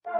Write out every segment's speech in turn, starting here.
Good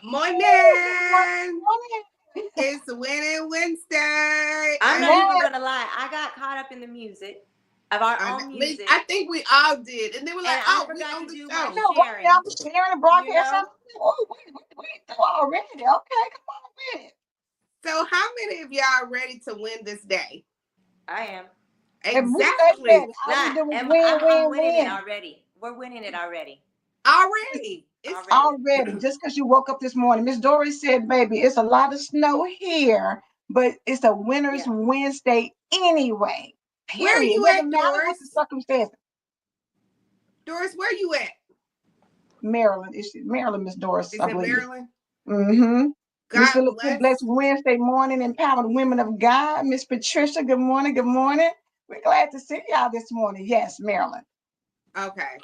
morning. It's Winning Wednesday. I'm not even gonna lie. I got caught up in the music of our own music. I think we all did, and they were like, "Oh, we on the show." I was sharing the broadcast. Oh, we already. Okay, come on with it. So, how many of y'all are ready to win this day? I am. Exactly. I'm winning it already. We're winning it already. It's already. Just because you woke up this morning, Miss Doris said, "Baby, it's a lot of snow here, but it's a winter's Wednesday anyway." Period. Where are you at, Doris? What's the circumstance? Doris, where you at? Maryland. Is she Maryland, Miss Doris? Is it Maryland? Mm-hmm. God Miss blessed Wednesday morning, empowered women of God. Miss Patricia, good morning. Good morning. We're glad to see y'all this morning. Yes, Maryland. Okay.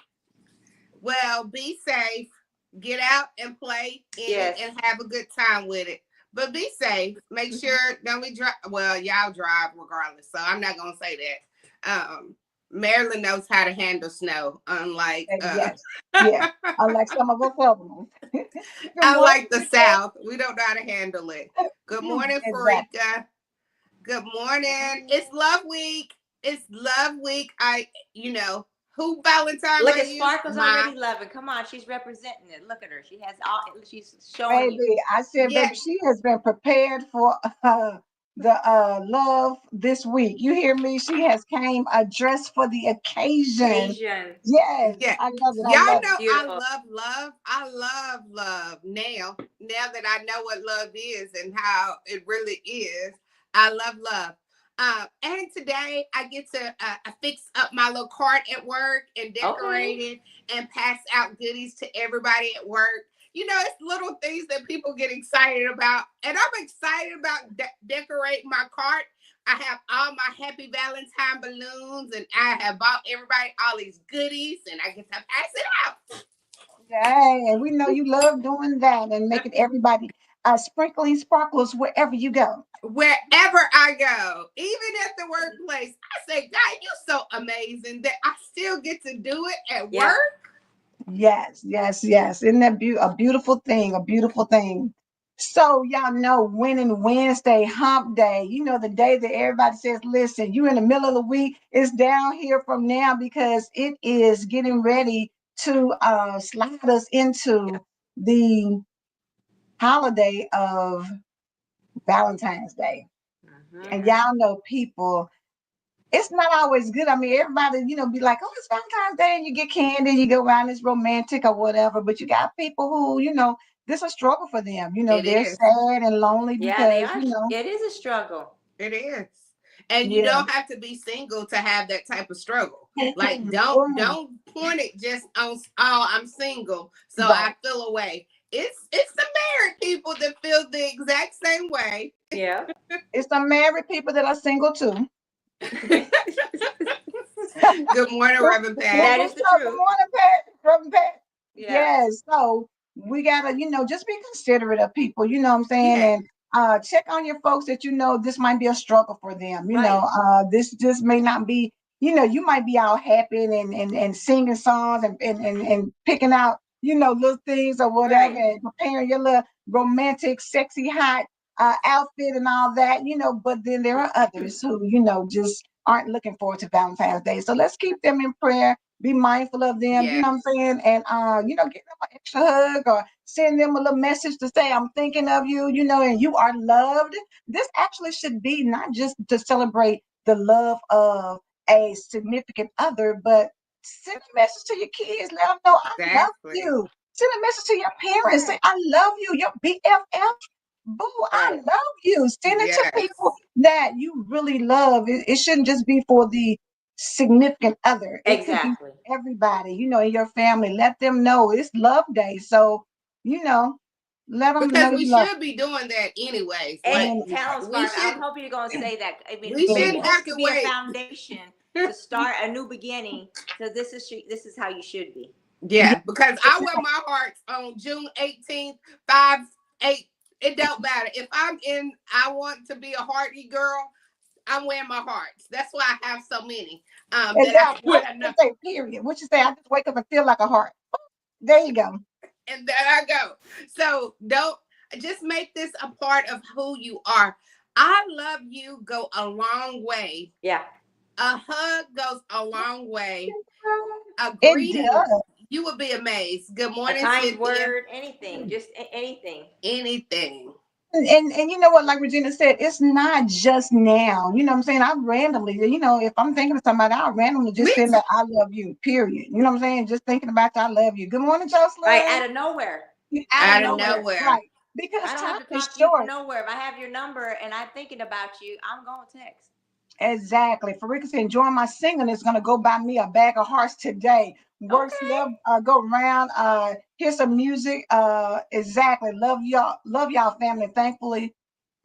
Well, be safe. Get out and play and have a good time with it. But be safe. Make sure don't be drive. Well, y'all drive regardless, so I'm not gonna say that. Maryland knows how to handle snow, unlike unlike some of us others. Unlike the South, we don't know how to handle it. Good morning, Farika. Good morning. It's Love Week. Who Valentine? Look at Sparkle's already loving. Come on, she's representing it. Look at her. She has she's showing. Baby, I said, baby, she has been prepared for the love this week. You hear me? She has came dressed for the occasion. Yes, I love it. Y'all know I love love. I love love now that I know what love is and how it really is. I love love. And today I get to fix up my little cart at work and decorate it and pass out goodies to everybody at work. You know, it's little things that people get excited about. And I'm excited about decorating my cart. I have all my happy Valentine balloons and I have bought everybody all these goodies and I get to pass it out. Yeah, and we know you love doing that and making everybody sprinkling sparkles wherever you go. Wherever I go, even at the workplace, I say, God, you're so amazing that I still get to do it at work. Yes. Isn't that a beautiful thing? A beautiful thing. So y'all know Winning Wednesday, hump day, you know, the day that everybody says, listen, you in the middle of the week, it's down here from now because it is getting ready to slide us into the holiday of Valentine's Day. And y'all know people, it's not always good. I mean, everybody, be like, oh, it's Valentine's Day and you get candy, you go around, it's romantic or whatever. But you got people who, this is a struggle for them. They're sad and lonely because, they are. It is a struggle. It is. And you don't have to be single to have that type of struggle. Like, don't point it just on, I'm single, so I feel away. It's the married people that feel the exact same way. Yeah. It's the married people that are single too. Good morning, Reverend Pat. That is the truth. Good morning, Pat. Reverend Pat. Yes. So we gotta, just be considerate of people, you know what I'm saying? And check on your folks that this might be a struggle for them. This just may not be, you might be out happy and singing songs and picking out, little things or whatever, Right. and preparing your little romantic, sexy, hot outfit and all that, but then there are others who, just aren't looking forward to Valentine's Day. So let's keep them in prayer. Be mindful of them, you Yeah, know what I'm saying? And, get them an extra hug or send them a little message to say, I'm thinking of you, and you are loved. This actually should be not just to celebrate the love of a significant other, but send a message to your kids. Let them know I love exactly. you. Send a message to your parents. Say, Right. I love you. Your BFF. Boo, I Right. love you. Send it to people Yes, that you really love. It shouldn't just be for the significant other. It could be Exactly. everybody, in your family. Let them know it's love day. So, you know, let them because know we you love should be doing that anyways. Like And them. Talent we Spark, I was should hoping you're going to say that. I mean, we maybe shouldn't Anyway. this have to could be a wait. foundation to start a new beginning. So this is how you should be. Yeah, Yeah, because I wear my hearts on June 18th, 5, 8. It don't matter. If I want to be a hearty girl, I'm wearing my hearts. That's why I have so many. That I exactly. What wear you now. say, period. What you say, I just wake up and feel like a heart. There you go. And there I go. So don't just make this a part of who you are. I love you go a long way. Yeah. A hug goes a long way. A It greeting, does. you would be amazed. Good A morning, kind Cynthia. word, anything, just anything. Anything. And you know what, like Regina said, it's not just now. You know what I'm saying? I randomly, if I'm thinking of somebody, I'll randomly Me just send that too. I love you, period. You know what I'm saying? Just thinking about you, I love you. Good morning, Right, Jocelyn. out of nowhere. Out Out of of Out of nowhere. nowhere. nowhere. Right. Because I don't have time to is talk to you from short. nowhere. If I have your number and I'm thinking about you, I'm going to text. Exactly. Farika said, enjoying my singing is gonna go buy me a bag of hearts today. Works Okay. love, go around, hear some music. Exactly. Love y'all family. Thankfully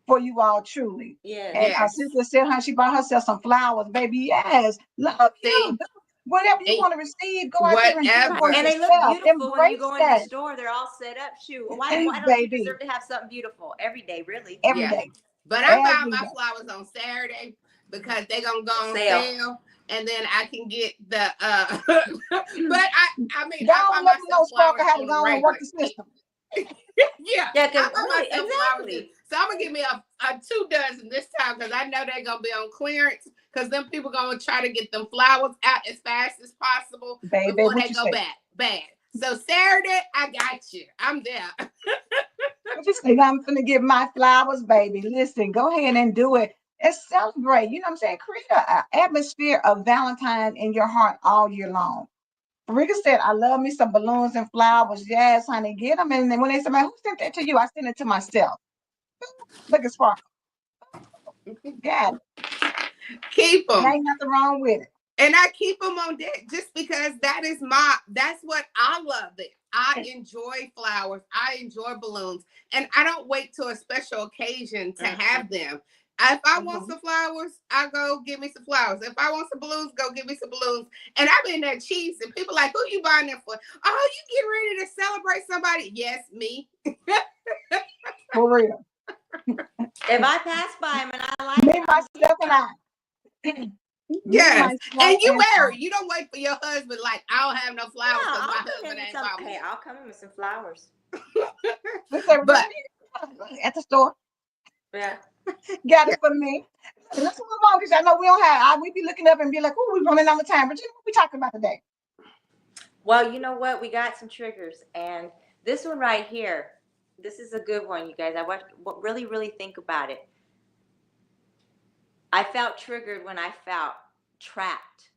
for you all truly. Yes. And Yes. Cynthia said, "Huh, she bought herself some flowers, baby. Yes, love you. See, Whatever you and want to receive, go out there and do it Right. for whatever. And they look yourself. beautiful when you Embrace go into the that, store. They're all set up. Shoot, why don't you baby. deserve to have something beautiful every day, really? Every Yeah. day, But I buy every my day. flowers on Saturday because they're gonna go on Sale. sale. And then I can get the but I mean Go I buy on, let them know myself flowers Sparkle how to on go a on and work regular. the system. Yeah, Yeah, I because buy right, myself flowers too. exactly. So I'm gonna give me a 2 dozen this time because I know they're gonna be on clearance because them people gonna try to get them flowers out as fast as possible Baby, before what they you go say? bad. So Saturday, I got you. I'm there. What you say? I'm gonna give my flowers, baby. Listen, go ahead and do it. And celebrate. You know what I'm saying? Create an atmosphere of Valentine in your heart all year long. Rika said, I love me some balloons and flowers. Yes, honey, get them. And then when they said, man, who sent that to you? I sent it to myself. Look at Sparkle. Got it. Keep them. Ain't nothing wrong with And I keep them on deck just because that's what I love it. I it. enjoy flowers. I enjoy balloons. And I don't wait till a special occasion to Mm-mm. have them. If I want Mhm. some flowers, I go give me some flowers. If I want some balloons, go give me some balloons. And I've been there cheese and people like, who you buying them for? Oh, you getting ready to celebrate somebody? Yes, me. For real. If I pass by them and I like Me, them, I'm getting myself, and them. I. Me, Yes. myself, And you and I. married. You don't wait for your husband like, I don't have no No, flowers because my I'll come husband in with ain't some. bought me Hey, none. I'll come in with some flowers. We say, Regina, But at the store. Yeah. Got it for me. Let's move on because I know we don't have. We be looking up and be like, "Oh, we running out of time." Regina, what we talking about today? Well, you know what? We got some triggers, and this one right here, this is a good one, you guys. I want really, really think about it. I felt triggered when I felt trapped.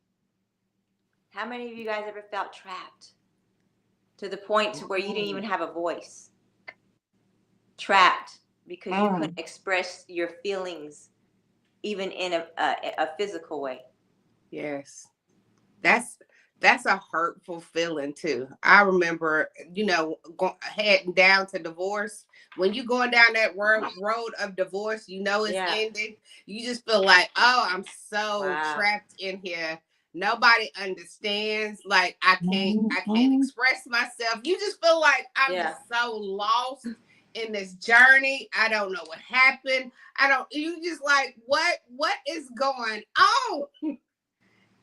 How many of you guys ever felt trapped to the point to where you didn't even mm, have a voice? Trapped because you couldn't Mm. express your feelings even in a physical way. yes. That's that's a hurtful feeling too. I remember, heading down to divorce. When you going down that road of divorce, you know it's Yeah. ending. You just feel like, oh, I'm so Wow. trapped in here. Nobody understands. Like I can't Mhm. express myself. You just feel like I'm Yeah. just so lost in this journey. I don't know what happened. I don't. You just like what is going on?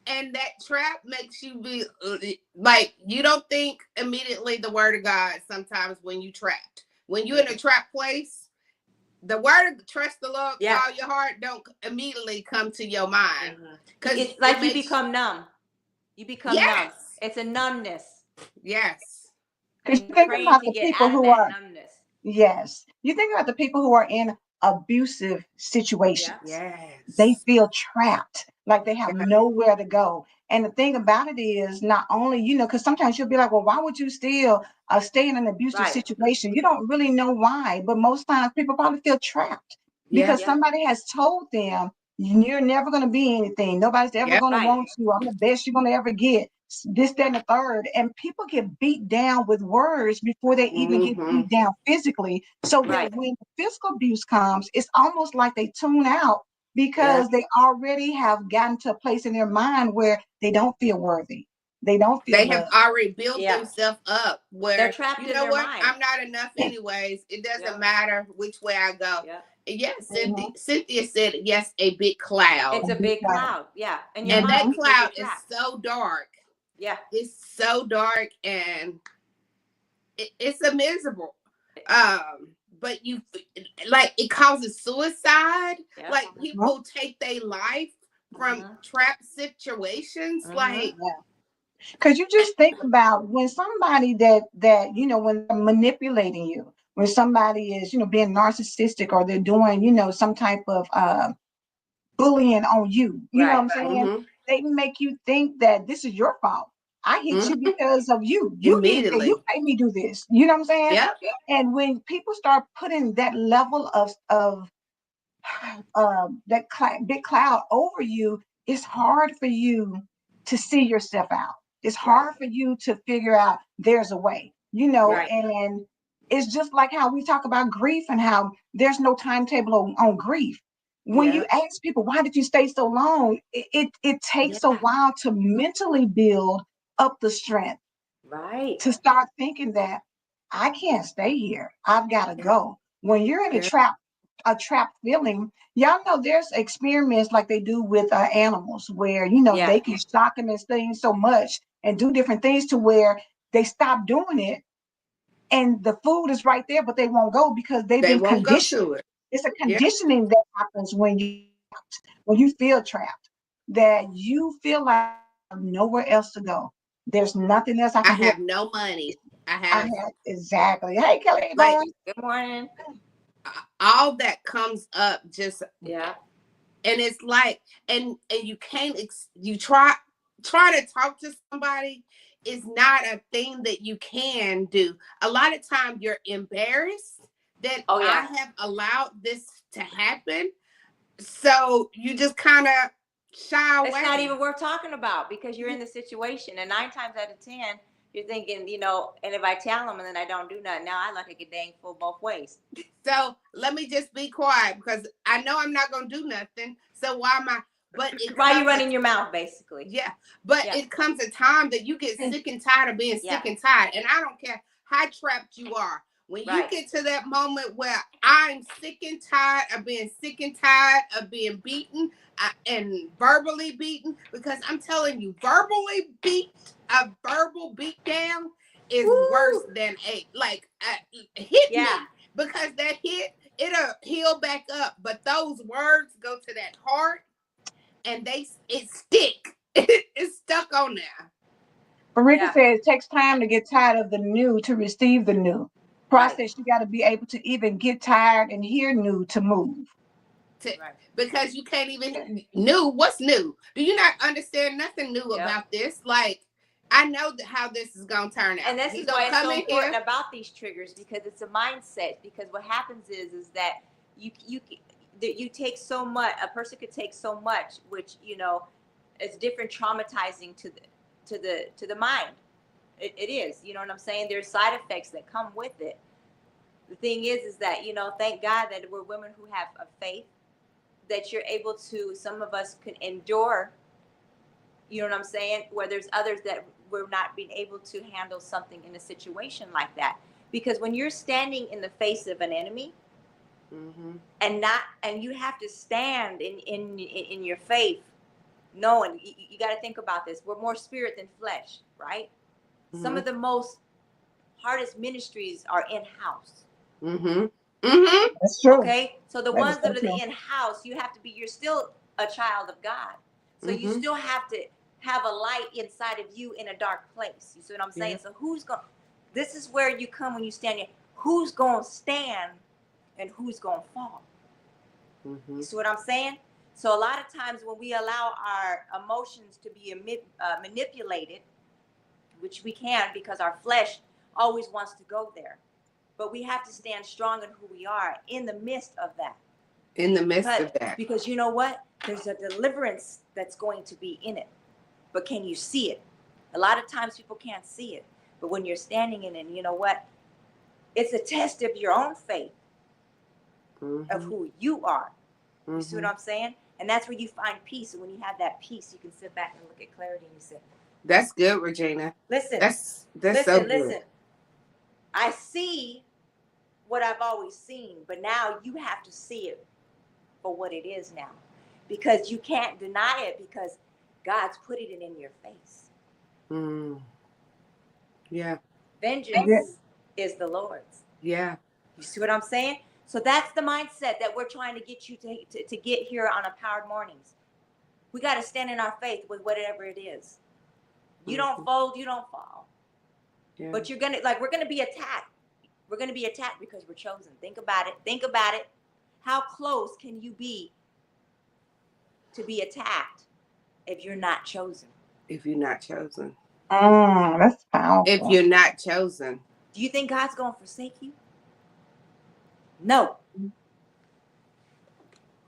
and that trap makes you be like, you don't think immediately the word of God sometimes when you trapped. When you're in a trap place, the word of trust the Lord with all your heart don't immediately come to your mind. Because it's like you become numb. You become numb. It's a numbness. Yes. Because And you you're think praying about to the get people out of who that are, numbness. yes, you think about the people who are in abusive situations. They Yes. feel trapped, like they have nowhere to go. And the thing about it is, not only, because sometimes you'll be like, well, why would you still stay in an abusive situation? You don't really know why, but most times people probably feel trapped because somebody has told them, you're never going to be anything. Nobody's ever going to want you. I'm the best you're going to ever get. This, that, and the third. And people get beat down with words before they even get beat down physically. So that when physical abuse comes, it's almost like they tune out because they already have gotten to a place in their mind where they don't feel worthy. They don't feel They have loved. already built themselves up where they're trapped you in know their what, mind. I'm not enough anyways. It doesn't matter which way I go. Yes, Cynthia said yes, a big cloud. It's a big cloud, and your And mind, that because cloud you're is trapped. so dark. Yeah, It's so dark, and it's a miserable. But you like it causes suicide. Like people take their life from trap situations. Like Because you just think about when somebody that when they're manipulating you, when somebody is being narcissistic or they're doing some type of bullying on you, you know what I'm saying? They make you think that this is your fault. I hit you because of you. You did that. You immediately. made me do this. You know what I'm saying? Yep. And when people start putting that level of big cloud over you, it's hard for you to see yourself out. It's hard for you to figure out there's a way, and it's just like how we talk about grief and how there's no timetable on grief. When you ask people, why did you stay so long? It takes a while to mentally build up the strength to start thinking that I can't stay here. I've got to go. When you're in a trap feeling, y'all know there's experiments like they do with animals where they can shock them and things so much and do different things to where they stop doing it and the food is right there, but they won't go because they've They been won't go conditioned. to it. It's a Yeah. conditioning that happens when you feel trapped, that you feel like I have nowhere else to go. There's nothing else I I can do. have no money. I I have had exactly. Hey, Kelly, how you like doing? good morning. all that comes up just Yeah, and it's like and you can't you try to talk to somebody is not a thing that you can do. A lot of time you're embarrassed that I have allowed this to happen, so you just kind of shy it's not away. even worth talking about because you're in the situation, and 9 times out of 10, you're thinking, and if I tell them and then I don't do nothing, now I look like a dang fool both ways. So let me just be quiet because I know I'm not gonna do nothing. So why am I? But it Why are you comes running your mouth, basically? but it comes a time that you get sick and tired of being sick and tired, and I don't care how trapped you are. When you get to that moment where I'm sick and tired of being sick and tired of being beaten and verbally beaten, because I'm telling you, a verbal beat down is worse than hit me, because that hit it'll heal back up, but those words go to that heart and it stick. It's stuck on there. Marika said it takes time to get tired of the new to receive the new process. You got to be able to even get tired and hear new to move. Because you can't even new. What's new? Do you not understand nothing new about this? Like, I know how this is gonna turn out. And this is why it's so important about these triggers, because it's a mindset. Because what happens is that you take so much. A person could take so much, which is different, traumatizing to the mind. It is. You know what I'm saying? There's side effects that come with it. The thing is that thank God that we're women who have a faith, that you're able to. Some of us can endure. You know what I'm saying? Where there's others that we're not being able to handle something in a situation like that. Because when you're standing in the face of an enemy, and you have to stand in your faith, knowing you got to think about this. We're more spirit than flesh, right? Mm-hmm. Some of the most hardest ministries are in-house. Mm-hmm. Mm-hmm. That's true. Okay, so the That ones is that so are the true. in-house, you're still a child of God. So you Mm-hmm. still have to have a light inside of you in a dark place. You see what I'm saying? Yeah. So this is where you come when you stand here. Who's going to stand and who's going to fall? Mm-hmm. You see what I'm saying? So a lot of times when we allow our emotions to be manipulated, which we can because our flesh always wants to go there. But we have to stand strong in who we are in the midst of that. In the midst of that. Because you know what? There's a deliverance that's going to be in it. But can you see it? A lot of times people can't see it. But when you're standing in it, you know what? It's a test of your own faith, Mm-hmm. of who you are. Mm-hmm. You see what I'm saying? And that's where you find peace. And when you have that peace, you can sit back and look at clarity and you say, That's good, Regina. listen, That's so good. listen. I see what I've always seen, but now you have to see it for what it is now. Because you can't deny it because God's put it in your face. Mm. Yeah. Vengeance is the Lord's. Yeah. You see what I'm saying? So that's the mindset that we're trying to get you to get here on Empowered Mornings. We got to stand in our faith with whatever it is. You don't fold, you don't fall. Yeah. But we're going to be attacked. We're going to be attacked because we're chosen. Think about it. Think about it. How close can you be to be attacked if you're not chosen? If you're not chosen. That's powerful. If you're not chosen. Do you think God's going to forsake you? No.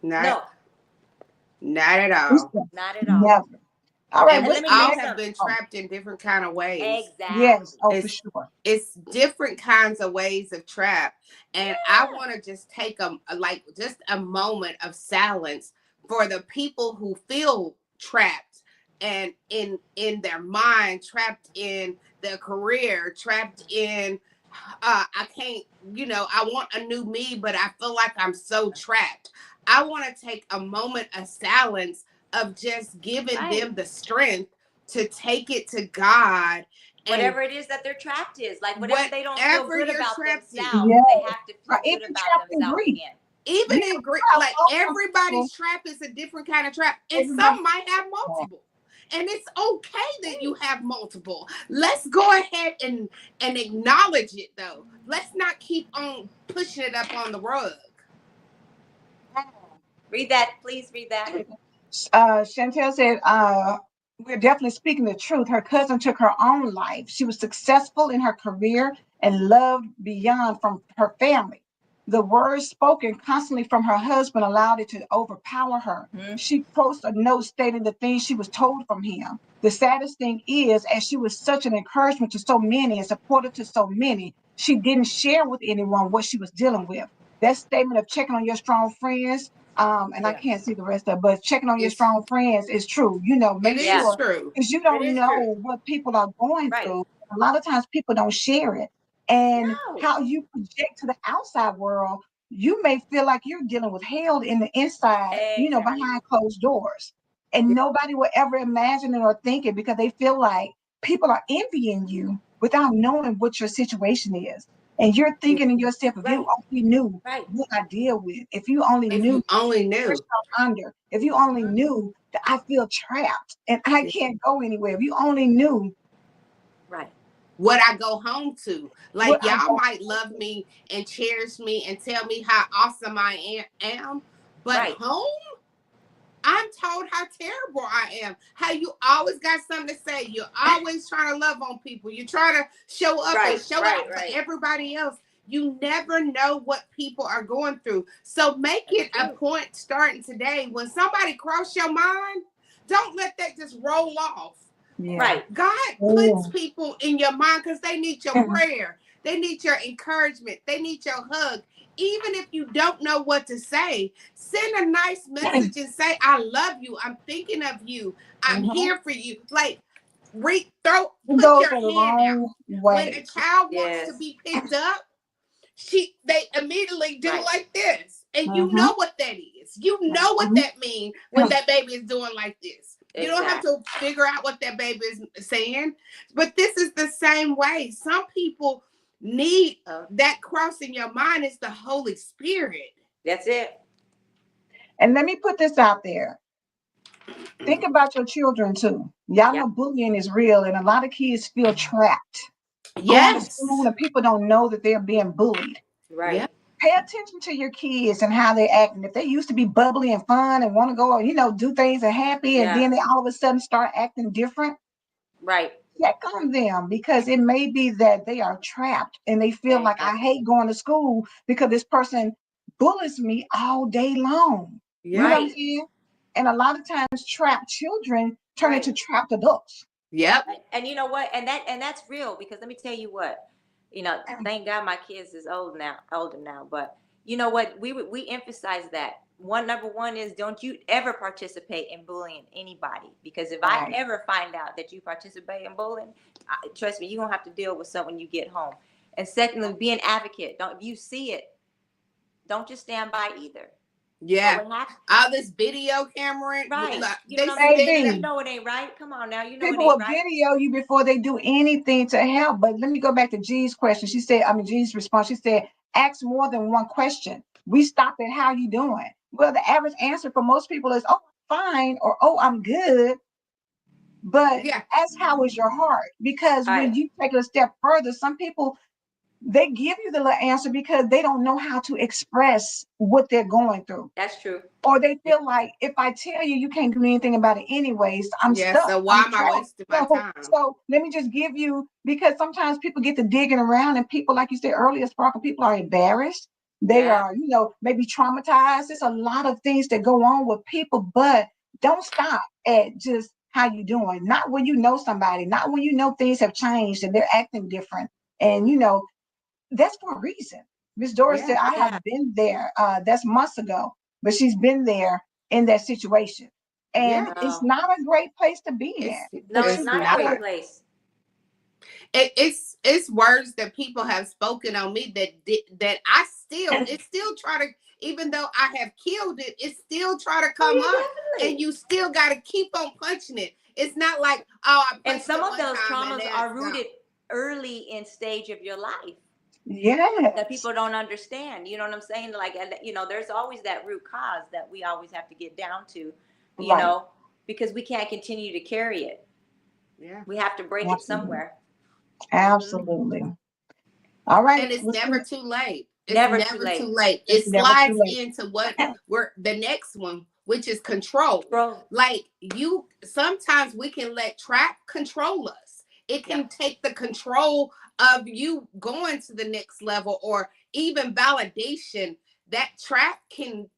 Not at all. Not at all. Never. All right. And And we let me tell all you have been something. trapped in different kind of ways. Exactly. Yes. Oh, It's, for sure. It's different kinds of ways of trap. And I want to just take a moment of silence for the people who feel trapped and in their mind, trapped in their career, trapped in I can't, I want a new me, but I feel like I'm so trapped. I want to take a moment of silence of just giving them the strength to take it to God. Whatever it is that their trapped is, like whatever they don't feel good about themselves, yes. they have to feel Even good about trapped in themselves grief. again. Even in grief, like everybody's trap is a different kind of trap, and some might have multiple. And it's okay that you have multiple. Let's go ahead and acknowledge it, though. Let's not keep on pushing it up on the rug. Read that, please read that. Chantel said, we're definitely speaking the truth. Her cousin took her own life. She was successful in her career and loved beyond from her family. The words spoken constantly from her husband allowed it to overpower her. Mm-hmm. She posted a note stating the things she was told from him. The saddest thing is, as she was such an encouragement to so many and supporter to so many, she didn't share with anyone what she was dealing with. That statement of checking on your strong friends, and I can't see the rest of it, but checking on your strong friends is true. Make sure, because you don't know what people are going through. A lot of times people don't share it. And how you project to the outside world, you may feel like you're dealing with hell in the inside, behind closed doors. And nobody will ever imagine it or think it because they feel like people are envying you without knowing what your situation is. And you're thinking to yourself, if you only knew what I deal with, if you only knew under, if you only knew that I feel trapped and I can't go anywhere, if you only knew what I go home to. Like y'all might love me and cherish me and tell me how awesome I am, but home, I'm told how terrible I am. How you always got something to say. You're always trying to love on people. You're trying to show up and show out for everybody else. You never know what people are going through. So make it a point starting today. When somebody cross your mind, don't let that just roll off. God puts people in your mind because they need your prayer. They need your encouragement. They need your hug. Even if you don't know what to say, send a nice message and say, I love you. I'm thinking of you. I'm here for you. Like, put your hand out. When a child wants to be picked up, they immediately do like this. And you know what that is. You know what that means when that baby is doing like this. You don't have Exactly. to figure out what that baby is saying. But this is the same way. Some people need that cross in your mind is the Holy Spirit. That's it. And let me put this out there. Think about your children too. Y'all Yep. know bullying is real, and a lot of kids feel trapped going to school Yes. and people don't know that they're being bullied. Yeah. Right. Pay attention to your kids and how they're acting. If they used to be bubbly and fun and want to go, do things and happy, and Yeah. then they all of a sudden start acting different, Right. check on them because it may be that they are trapped and they feel like I Exactly. hate going to school because this person bullies me all day long. You know Yeah. what I'm Right. saying? And a lot of times trapped children turn Right. into trapped adults. Yep. And you know what? And that's real because let me tell you what. Thank God my kids is older now. But you know what? We emphasize that. Number one is don't you ever participate in bullying anybody because if I Right. ever find out that you participate in bullying, trust me, you're gonna have to deal with something when you get home. And secondly, be an advocate. Don't if you see it, don't just stand by either. But Yeah. what happens? All this video camera, Right. You know they what I'm saying? stand You Baby, up. know it ain't right. Come on now. You know it people ain't will right. video you before they do anything to help. But let me go back to G's question. G's response. She said, ask more than one question. We stop at how you doing. Well, the average answer for most people is, oh, I'm fine, or oh, I'm good. But Yeah. ask how is your heart? Because when Right. you take it a step further, some people they give you the little answer because they don't know how to express what they're going through. That's true. Or they feel like if I tell you, you can't do anything about it anyways. I'm Yeah. stuck. So why I'm am I trapped. wasting my So, time? so let me just give you because sometimes people get to digging around and people, like you said earlier, Sparkle, people are embarrassed. They Yeah. are, maybe traumatized. There's a lot of things that go on with people, but don't stop at just how you doing. Not when you know somebody, not when you know things have changed and they're acting different. And that's for a reason. Miss Doris said, Yeah. I Yeah. have been there. That's months ago, but she's been there in that situation. And Yeah. it's No. not a great place to be It's in. No, But it's you it's not a not. gotta, great place. It's words that people have spoken on me that I still try to, even though I have killed it, it still try to Oh come yeah, up, and definitely. you still got to keep on punching it. It's not like, oh, I And punched some it of one those time and traumas now are it's gone. rooted early in stage of your life that yes, people don't understand. You know what I'm saying? Like, there's always that root cause that we always have to get down to, you right. know, because we can't continue to carry it. Yeah. We have to break it Absolutely. somewhere. Hmm. Absolutely. All right. And it's Let's never see. too late. It's Never too never too late. late. It's It never too slides late. into what we're the next one, which is control. Bro. Like you sometimes we can let trap control us. It Yeah. can take the control of you going to the next level or even validation. That trap can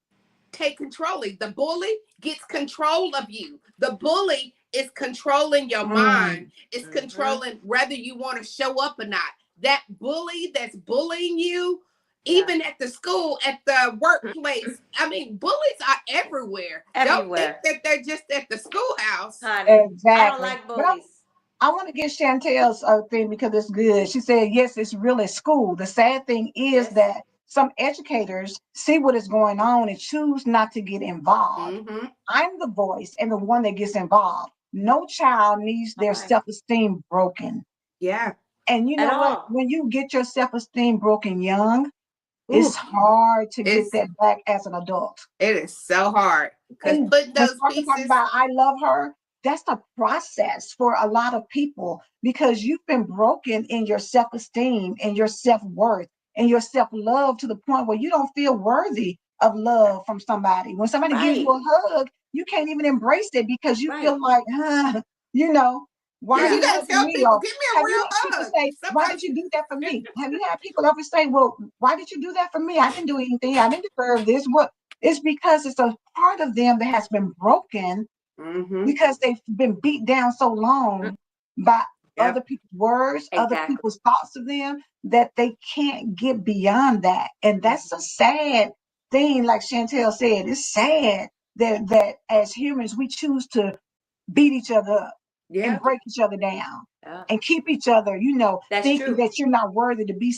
take control. The bully gets control of you. The bully is controlling your mind. Mm, It's Hmm. controlling whether you want to show up or not. That bully that's bullying you, Yeah. even at the school, at the workplace. I mean, bullies are everywhere. Don't think Everywhere, that they're just at the schoolhouse. honey. I don't exactly. like But bullies. I want to get Chantel's thing because it's good. She said, yes, it's really school. The sad thing is Yes. that some educators see what is going on and choose not to get involved. Mm-hmm. I'm the voice and the one that gets involved. No child needs All their right. self esteem broken. Yeah. And you At know what? all. When you get your self esteem broken young, Ooh, it's hard to get it's that back as an adult. it is so hard because And putting when those Sparkle talking pieces. about I love her, that's the process for a lot of people because you've been broken in your self-esteem and your self-worth and your self-love to the point where you don't feel worthy of love from somebody. When somebody gives you Right. a hug, you can't even embrace it because you Right. feel like, you know, why are Yeah, Yeah. you you got to hugging tell me? people, Or give me a have you real had people hug. say, why did Sometimes, you do that for me? Have you had people ever say, well, why did you do that for me? I didn't do anything. I didn't deserve this. What? It's because it's a part of them that has been broken mm-hmm. because they've been beat down so long by other Yep. people's words, other Exactly. people's thoughts of them, that they can't get beyond that. And that's a sad thing, like Chantel said. It's sad that as humans we choose to beat each other up and Yep. break each other down Yeah. and keep each other, That's thinking true. that you're not worthy to be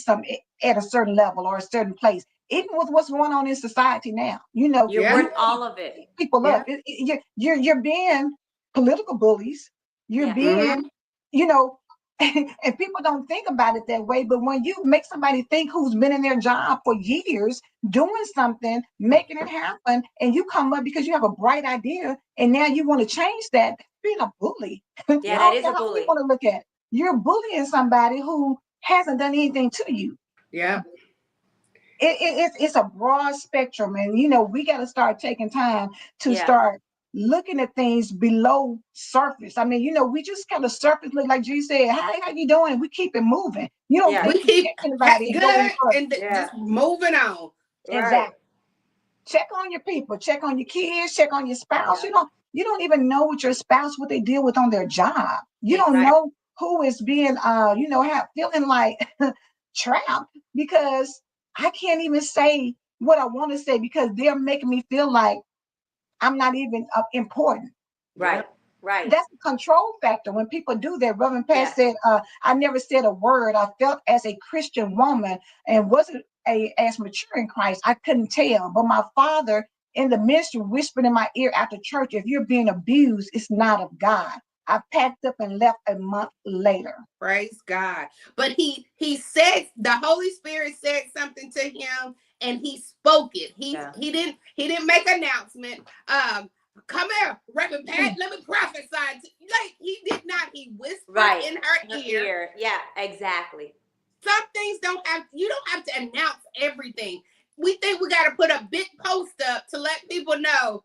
at a certain level or a certain place. Even with what's going on in society now, You're Yeah. you worth can't all of it. pick people up. Yeah. You're being political bullies. You're Yeah. being, you know, and people don't think about it that way. But when you make somebody think who's been in their job for years, doing something, making it happen, and you come up because you have a bright idea, and now you want to change that, being a bully. Yeah, that is a How you bully. want to look at it? You're bullying somebody who hasn't done anything to you. Yeah. It's a broad spectrum, and we got to start taking time to Yeah. start looking at things below surface. I mean, we just kind of surface look like G said, "Hi, how you doing?" We keep it moving. You don't Yeah. think We to keep check anybody and go any good further. and Yeah. just moving on. Right. Exactly. Check on your people, check on your kids, check on your spouse. Yeah. You don't even know what your spouse, what they deal with on their job. You don't Exactly. know who is being feeling like trapped, because I can't even say what I want to say because they're making me feel like I'm not even important. Yeah. Right. Right. That's a control factor when people do that. Reverend Pat Yeah. said, I never said a word. I felt as a Christian woman and wasn't as mature in Christ. I couldn't tell. But my father in the ministry whispered in my ear after church, if you're being abused, it's not of God. I packed up and left a month later. Praise God. But he said, the Holy Spirit said something to him and he spoke it. Yeah. He didn't make an announcement. Come here, Reverend Pat, let me prophesy. Like he did not. He whispered in her ear. Yeah, exactly. Some things you don't have to announce everything. We think we got to put a big post up to let people know.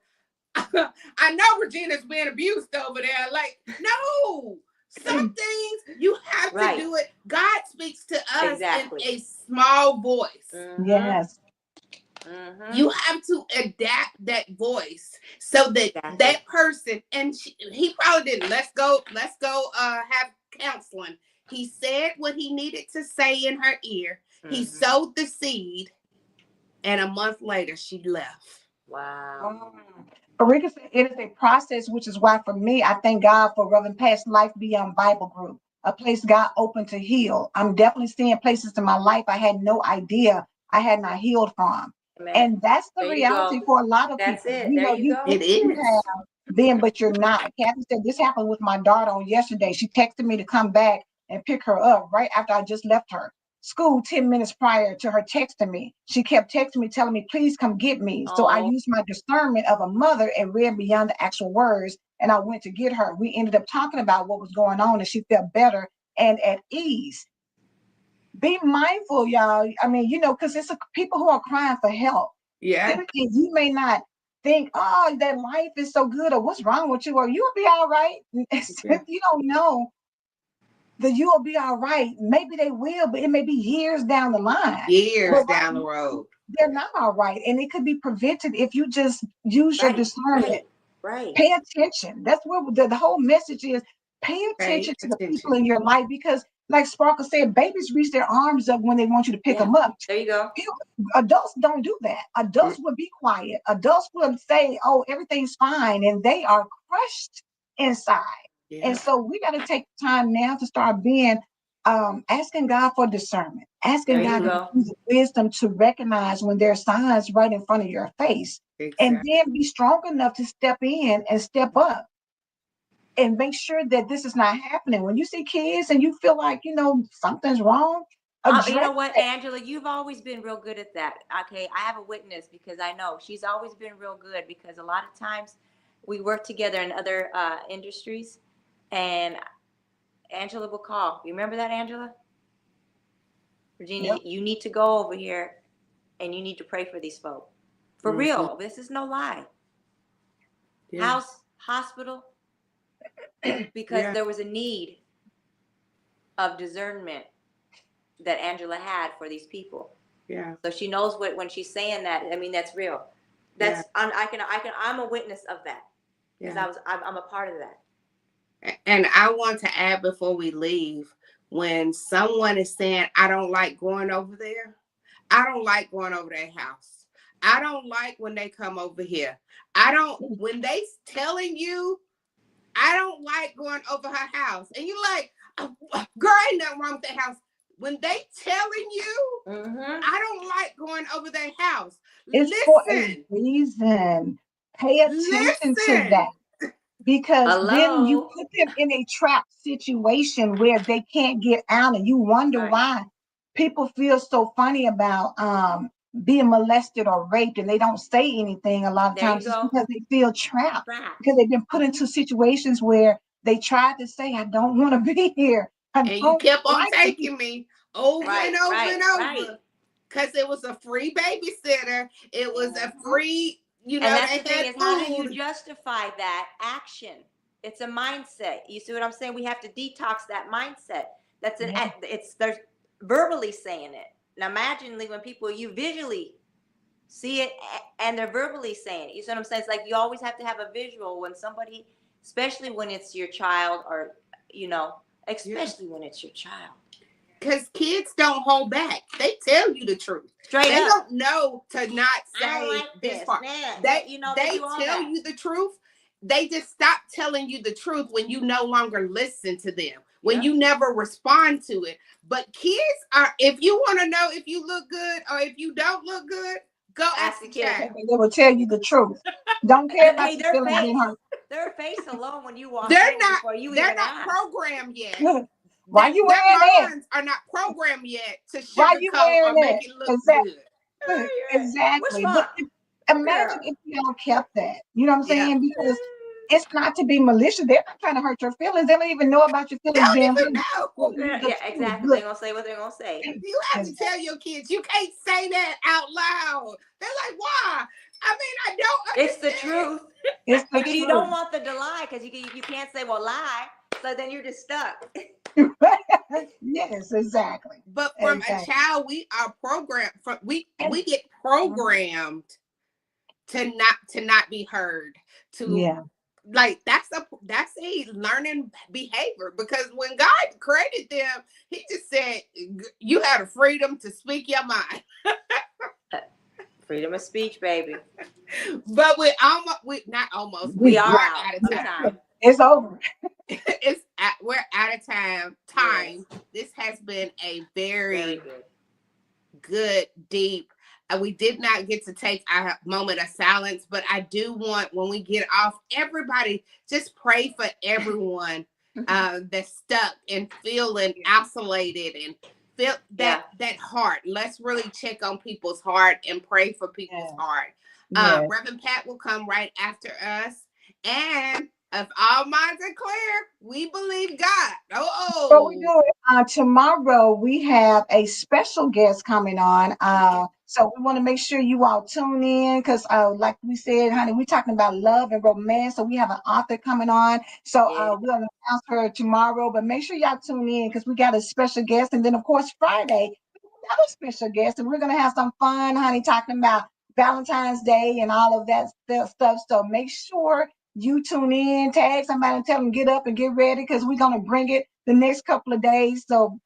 I know Regina's being abused over there. Like, no, some things you have to do it. God speaks to us in a small voice. Yes. You have to adapt that voice so that that person, and he probably didn't. Let's go have counseling. He said what he needed to say in her ear. He sowed the seed, and a month later she left. Wow. Rika said it is a process, which is why for me, I thank God for Reverend Pat's Life Beyond Bible Group, a place God opened to heal. I'm definitely seeing places in my life I had no idea I had not healed from. Amen. And that's the There you reality go. for a lot of That's people. it. There you You go. think It you is. have been, but you're not. Kathy said this happened with my daughter on yesterday. She texted me to come back and pick her up right after I just left her school 10 minutes prior to her texting me. She kept texting me, telling me, please come get me. So I used my discernment of a mother and read beyond the actual words. And I went to get her. We ended up talking about what was going on and she felt better and at ease. Be mindful, y'all. I mean, because it's people who are crying for help. Yeah. And you may not think, oh, that life is so good or what's wrong with you or you'll be all right. If you don't know that you will be all right. Maybe they will, but it may be years down the line. Years But down the road. they're not all right. And it could be prevented if you just use your discernment. Right. Pay attention. That's where the whole message is. Pay attention to the people in your life because, like Sparkle said, babies reach their arms up when they want you to pick them up. There you go. Adults don't do that. Adults will be quiet. Adults will say, oh, everything's fine. And they are crushed inside. Yeah. And so we got to take time now to start being asking God for discernment, asking God to use wisdom to recognize when there are signs right in front of your face. Exactly. And then be strong enough to step in and step up and make sure that this is not happening. When you see kids and you feel like, something's wrong. You know what, Angela, you've always been real good at that. Okay, I have a witness because I know she's always been real good because a lot of times we work together in other industries and Angela will call. You remember that, Angela? Regina, you need to go over here and you need to pray for these folk. For real, this is no lie. House, hospital, because there was a need of discernment that Angela had for these people. Yeah. So she knows what when she's saying that. I mean, that's real. That's I'm a witness of that because I'm a part of that. And I want to add before we leave, when someone is saying, I don't like going over there, I don't like going over their house. I don't like when they come over here. When they telling you, I don't like going over her house. And you're like, oh, girl, ain't nothing wrong with that house. When they telling you, I don't like going over their house. It's for a reason. Pay attention to that. because then you Hello. put them in a trap situation where they can't get out, and you wonder Right. why people feel so funny about being molested or raped, and they don't say anything a lot of There you times. It's go. because they feel trapped, because Trapped. they've been put into situations where they tried to say, I don't want to be here, I And you don't kept on like it. taking me over and Right, over right, and right. over. Because it was a free babysitter. It was a free, And that's they the thing had is, how do you food. justify that action? It's a mindset. You see what I'm saying? We have to detox that mindset. That's an Yeah, it's they're verbally saying it. Now imagine when people you visually see it and they're verbally saying it. You see what I'm saying? It's like you always have to have a visual when somebody, especially when it's your child, or you know, Yeah. especially when it's your child. Because kids don't hold back. They tell you the truth. Straight They up. don't know to not I don't say like this this. part. Nah, They you know, they they do all tell that. you the truth. They just stop telling you the truth when you no longer listen to them, when Yeah. you never respond to it. But kids are, if you want to know if you look good or if you don't look good, go ask Ask the the kid. child. they will tell you the truth. Don't care about Hey, your feelings being hurt. their face alone when you walk They're in not before you they're even not ask. programmed yet. Why you Their wearing that? minds are not programmed yet to Why you sugarcoat or wearing make that? it look Exactly. good. What's Exactly. But wrong, imagine girl? if we all kept that. You know what I'm Yeah. saying? Because it's not to be malicious. They're not trying to hurt your feelings. They don't even know about your They feelings don't being even hurt. Tell know. you the Yeah, truth. exactly. They're Look, gonna say what they're gonna say. You have to exactly. tell your kids you can't say that out loud. They're like, why? I mean, I don't It's the understand. truth It's the because you don't truth. want them to lie because you can't say well lie, so then you're just stuck. Yes, exactly. But from a Exactly. child, we are programmed. From And we get mhm, programmed to not be heard. To yeah. like that's a learning behavior, because when God created them, He just said you had a freedom to speak your mind. Freedom of speech, baby. But we not almost We we are are out out of of time. time. It's over. We're out of time. Yes, This has been a very very good. good, deep. We did not get to take our moment of silence, but I do want, when we get off, everybody just pray for everyone that's stuck and feeling isolated and feel Yeah, that heart. Let's really check on people's heart and pray for people's Yes. heart. Yes. Reverend Pat will come right after us, and if all minds are clear, we believe God. So we Oh, do it. Tomorrow we have a special guest coming on. yeah, So we want to make sure you all tune in because, like we said, honey, we're talking about love and romance. So we have an author coming on. So yeah. we're gonna announce her tomorrow. But make sure y'all tune in because we got a special guest, and then of course Friday another special guest, and we're gonna have some fun, honey, talking about Valentine's Day and all of that stuff. So make sure you tune in, tag somebody, and tell them get up and get ready because we're gonna bring it the next couple of days. So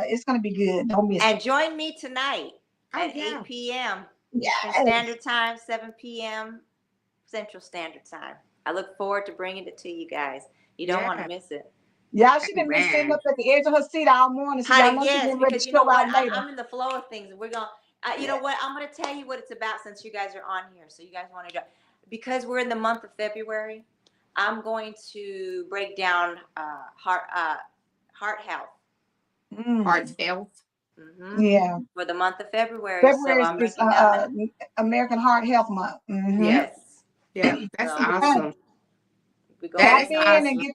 it's gonna be good. Don't miss And it. join me tonight oh at yeah, 8 p.m. Eastern Yes, Standard Time, 7 p.m. Central Standard Time. I look forward to bringing it to you guys. You don't want to yeah, miss it. y'all. She done been sitting amen. up at the edge of her seat all morning, so y'all Honey, know she yes, getting ready to because you know show what? out later. I'm in the flow of things. We're going to, you know Yeah. what? I'm going to tell you what it's about since you guys are on here. So you guys want to, because we're in the month of February, I'm going to break down heart health. Mm, Heart health. yeah. For the month of February. So February I'm is breaking down the, American Heart Health Month. Yeah, yes. yeah, that's So awesome. we're That going Tap is to, in and awesome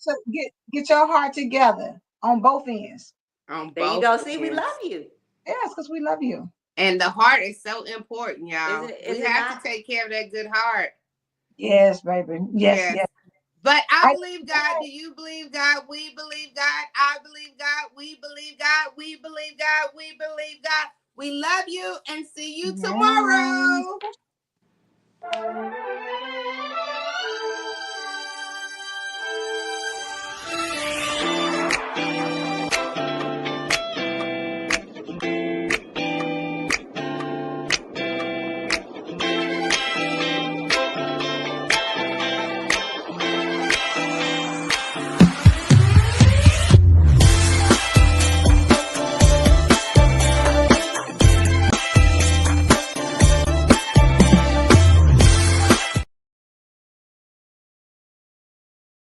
get your heart together on both ends. on there you both go. See, we love ends. you. Yes, because we love you. And the heart is so important, y'all. Is We it have to not? take care of that good heart. Yes, baby. Yes, Yes. yes. But I I, believe God. Do you believe God? We believe God. I believe God. We believe God. We believe God. We believe God. We love you and see you yes. tomorrow.